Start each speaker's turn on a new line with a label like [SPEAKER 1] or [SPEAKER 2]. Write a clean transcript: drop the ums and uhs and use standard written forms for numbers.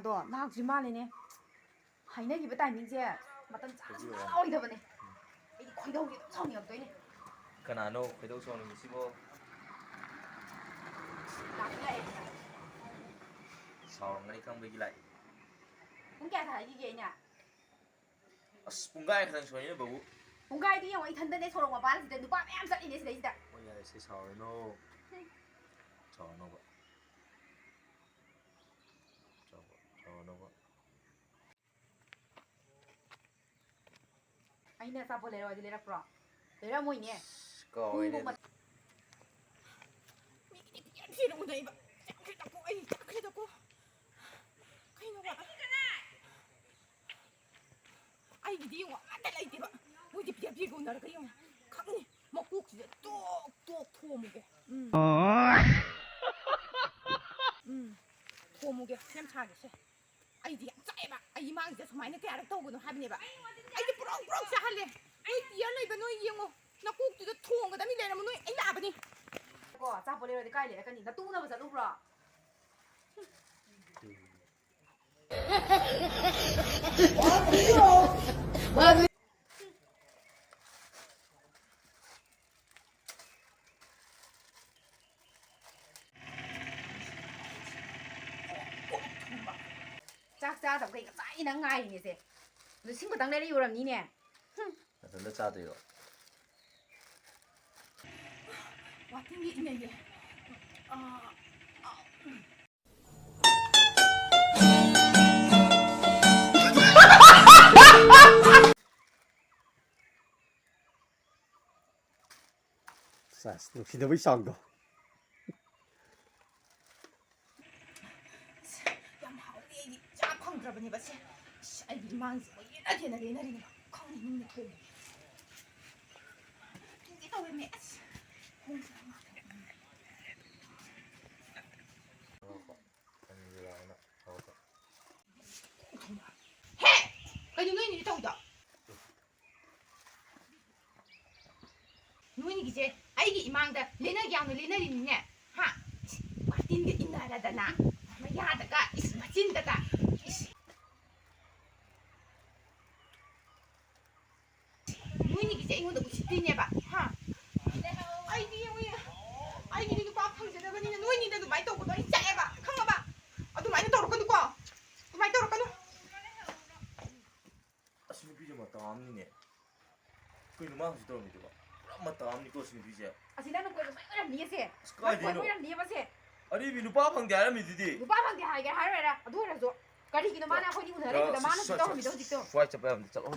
[SPEAKER 1] ꯃꯥꯗꯣ ꯂꯥꯛꯇ꯭ꯔꯤ ꯃꯥꯜꯂꯦꯅꯦ ꯍꯥꯏꯅꯈꯤꯕ ꯇꯥꯏꯃꯤꯡꯁꯦ ꯃꯇꯝ ꯆꯥꯅ ꯑꯣꯏꯗꯕꯅꯦ ꯑꯩꯗꯤ ꯈꯣꯏꯗꯧꯗꯤ ꯑꯗꯨꯝ ꯁꯥꯎꯅꯤꯡꯉꯛꯇꯣꯏꯅꯦ
[SPEAKER 2] ꯀꯅꯥꯅꯣ ꯈꯣꯏꯗꯧ ꯁꯥꯎꯅꯤꯡꯉꯤꯁꯤꯕꯣ
[SPEAKER 1] ꯂꯥꯛꯑꯦ
[SPEAKER 2] ꯁꯥꯎꯔꯝꯒꯅꯤ ꯈꯪꯕꯒꯤ ꯂꯥꯛꯏ
[SPEAKER 1] ꯄꯨꯡ ꯀꯌꯥ ꯊꯥꯔꯛꯈꯤꯒꯦ ꯑꯩꯅ
[SPEAKER 2] ꯑꯁ ꯄꯨꯡꯒꯥꯏ ꯈꯛꯇꯪ ꯁꯣꯏꯅꯦ ꯕꯕꯨ
[SPEAKER 1] ꯄꯨꯡꯒꯥꯏꯗꯤ ꯌꯦꯡꯉꯣ ꯏꯊꯟꯗꯅꯦ ꯁꯣꯔꯣꯛ ꯃꯄꯥꯟꯁꯤꯗ ꯅꯨꯄꯥ ꯃꯌꯥꯝ ꯆꯠꯂꯤꯅꯦ ꯁꯤꯗꯩꯁꯤꯗ
[SPEAKER 2] ꯍꯣꯏ ꯌꯥꯔꯦ ꯁꯤ ꯁꯥꯎꯔꯅꯣ ꯁꯥꯎꯔꯅꯣꯕ ꯁꯥꯎꯔꯅꯣꯕ
[SPEAKER 1] ꯑꯩꯅ ꯑꯆꯥꯄꯣꯠ ꯂꯩꯔꯛꯑꯣꯗꯤ ꯂꯩꯔꯛꯄ꯭ꯔꯣ ꯂꯩꯔꯛꯃꯣꯏꯅꯦ
[SPEAKER 2] ꯀꯥꯎꯋꯦꯅꯦ ꯑꯗꯨ
[SPEAKER 1] ꯎꯅꯩꯕ ꯆꯠꯈ꯭ꯔꯦꯗꯀꯣ ꯑꯩ ꯆꯠꯈ꯭ꯔꯦꯗꯀꯣ ꯀꯩꯅꯣꯕ ꯑꯩꯒꯤꯗꯤ ꯌꯦꯡꯉꯣ ꯑꯃꯠꯇ ꯂꯩꯇꯦꯕ ꯃꯣꯏꯗꯤ ꯄꯤꯔ ꯎꯅꯔꯒ ꯌꯦꯡꯉꯣ ꯈꯪꯅꯤ ꯃꯀꯣꯛꯁꯤꯗ ꯇꯣꯛ ꯊꯣꯝꯃꯨꯒꯦ ꯊꯣꯝꯃꯨꯒꯦ ꯁꯦꯝ ꯁꯥꯒꯦꯁꯦ ꯑꯩꯗꯤ ꯌꯥꯝ ꯆꯥꯛꯑꯦꯕ ꯑꯩ ꯃꯥꯡꯁꯤꯗ ꯁꯨꯃꯥꯏꯅ ꯀꯌꯥꯔꯛ ꯇꯧꯒꯅꯣ ꯍꯥꯏꯕꯅꯦꯕ ꯑꯩꯗꯤ ꯄꯨꯔꯣꯛ ꯆꯥꯍꯜꯂꯦ ꯅꯣꯏ ꯄꯤꯌꯔ ꯂꯩꯕ ꯅꯣꯏ ꯌꯦꯡꯉꯣ ꯅꯀꯣꯛꯇꯨꯗ ꯊꯣꯡꯒꯗꯕꯅꯤ ꯂꯩꯔꯝꯃꯣ ꯅꯣꯏ ꯑꯩ ꯂꯥꯛꯑꯕꯅꯤ ꯀꯣ ꯑꯆꯥꯄꯣꯠ ꯂꯩꯔꯗꯤ ꯀꯥꯏ ꯂꯩꯔꯛꯀꯅꯤ ꯅꯇꯨ ꯎꯅꯕ ꯆꯠꯂꯨꯕ꯭ꯔꯣ ꯆꯥꯛ ꯆꯥꯗꯕ ꯀꯩ ꯉꯁꯥꯏ ꯅꯪ ꯉꯥꯏꯔꯤꯅꯦꯁꯦ ꯑꯗꯨ ꯁꯤꯡ ꯈꯛꯇꯪ ꯂꯩꯔ ꯌꯨꯔꯝꯅꯤꯅꯦ
[SPEAKER 2] ꯅꯊꯟꯗ ꯆꯥꯗꯣꯏꯔꯣ
[SPEAKER 1] ꯋꯥꯇꯤꯟꯒꯤ ꯏꯅꯩꯌꯦ
[SPEAKER 3] ꯁꯥꯁ ꯅꯨꯡꯁꯤꯗꯕꯩ ꯆꯥꯡꯗꯣ
[SPEAKER 1] ꯌꯥꯝ ꯍꯥꯎꯅꯤ ꯑꯩꯗꯤ ꯆꯥ ꯐꯪꯗ꯭ꯔꯕꯅꯦꯕ ꯁꯦ ꯑꯩꯒꯤ ꯏꯃꯥꯡꯁꯦ ꯃꯣꯏ ꯂꯦꯟꯅꯔꯤꯅꯦꯕ ꯈꯪꯅꯤ ꯅꯨꯡꯅ ꯊꯣꯡꯉꯦ ꯊꯣꯡꯒꯦ ꯇꯧꯋꯦꯃꯦ ꯑꯁ ꯍꯦ ꯀꯩꯅꯣ ꯅꯣꯏꯅꯤꯗꯤ ꯇꯧꯗꯣ ꯅꯣꯏꯅꯤꯒꯤꯁꯦ ꯑꯩꯒꯤ ꯏꯃꯥꯡꯗ ꯂꯦꯟꯅꯒꯦ ꯌꯥꯝꯅ ꯂꯦꯟꯅꯔꯤꯅꯤꯅꯦ ꯍꯥ ꯋꯥꯇꯤꯟꯒ ꯏꯟꯅꯔꯗꯅ ꯃꯌꯥꯗꯒ ꯏꯁ ꯃꯆꯤꯟꯗꯒ ꯏꯁ ꯅꯣꯏꯅꯤꯒꯤꯁꯦ ꯑꯩꯉꯣꯟꯗ ꯎꯁꯤꯠꯇ꯭ꯔꯤꯅꯦꯕ ꯍꯥ ꯑꯩꯗꯤ ꯑꯩꯒꯤꯗꯤ ꯅꯨꯄꯥ ꯐꯪꯖꯗꯕꯅꯤꯅ ꯅꯣꯏꯅꯤꯗ ꯑꯗꯨꯃꯥꯏꯅ ꯇꯧꯕꯗꯣ ꯑꯩ ꯆꯥꯛꯑꯦꯕ ꯈꯪꯉꯕ ꯑꯗꯨꯃꯥꯏꯅ ꯇꯧꯔꯛꯀꯅꯨꯀꯣ ꯑꯗꯨꯃꯥꯏꯅ ꯇꯧꯔꯛꯀꯅꯨ
[SPEAKER 2] ꯑꯁ ꯅꯨꯄꯤꯁꯦ ꯃꯇꯥ ꯑꯃꯅꯤꯅꯦ ꯀꯩꯅꯣ ꯃꯥ ꯍꯧꯖꯤꯛ ꯇꯧꯔꯝꯃꯤꯗꯨꯕ ꯄꯨꯔꯥ ꯃꯇꯥ ꯑꯃꯅꯤꯀꯣ ꯁꯤ ꯅꯨꯄꯤꯁꯦ
[SPEAKER 1] ꯑꯁꯤ ꯅꯪꯅ ꯀꯣꯏꯕ ꯁꯣꯏ ꯑꯣꯏꯔꯝꯅꯤꯌꯦꯁꯦ
[SPEAKER 2] ꯑꯁ ꯀꯥꯏꯗꯩꯅꯣ
[SPEAKER 1] ꯑꯣꯏꯔꯝꯅꯤꯌꯦꯕ ꯁꯦ
[SPEAKER 2] ꯑꯔꯤꯕꯤ ꯅꯨꯄꯥ ꯐꯪꯗꯦ ꯍꯥꯏꯔꯝꯃꯤꯗꯨꯗꯤ
[SPEAKER 1] ꯅꯨꯄꯥ ꯐꯪꯗꯦ ꯍꯥꯏꯒꯦ ꯍꯥꯏꯔꯣꯏꯔ ꯑꯗꯨ ꯑꯣꯏꯔꯁꯨ ꯀꯔꯤꯒꯤꯅꯣ ꯃꯥꯅ ꯑꯩꯈꯣꯏꯅꯤ ꯎꯅꯔ ꯂꯩꯕꯗ ꯃꯥꯅ ꯍꯧꯖꯤꯛ ꯇꯧꯔꯝꯃꯤꯗꯣ ꯍꯧꯖꯤꯛꯇꯣ
[SPEAKER 2] ꯁ꯭ꯋꯥꯏ ꯆꯠꯄ ꯌꯥꯕꯗꯤ ꯆꯠꯂꯣ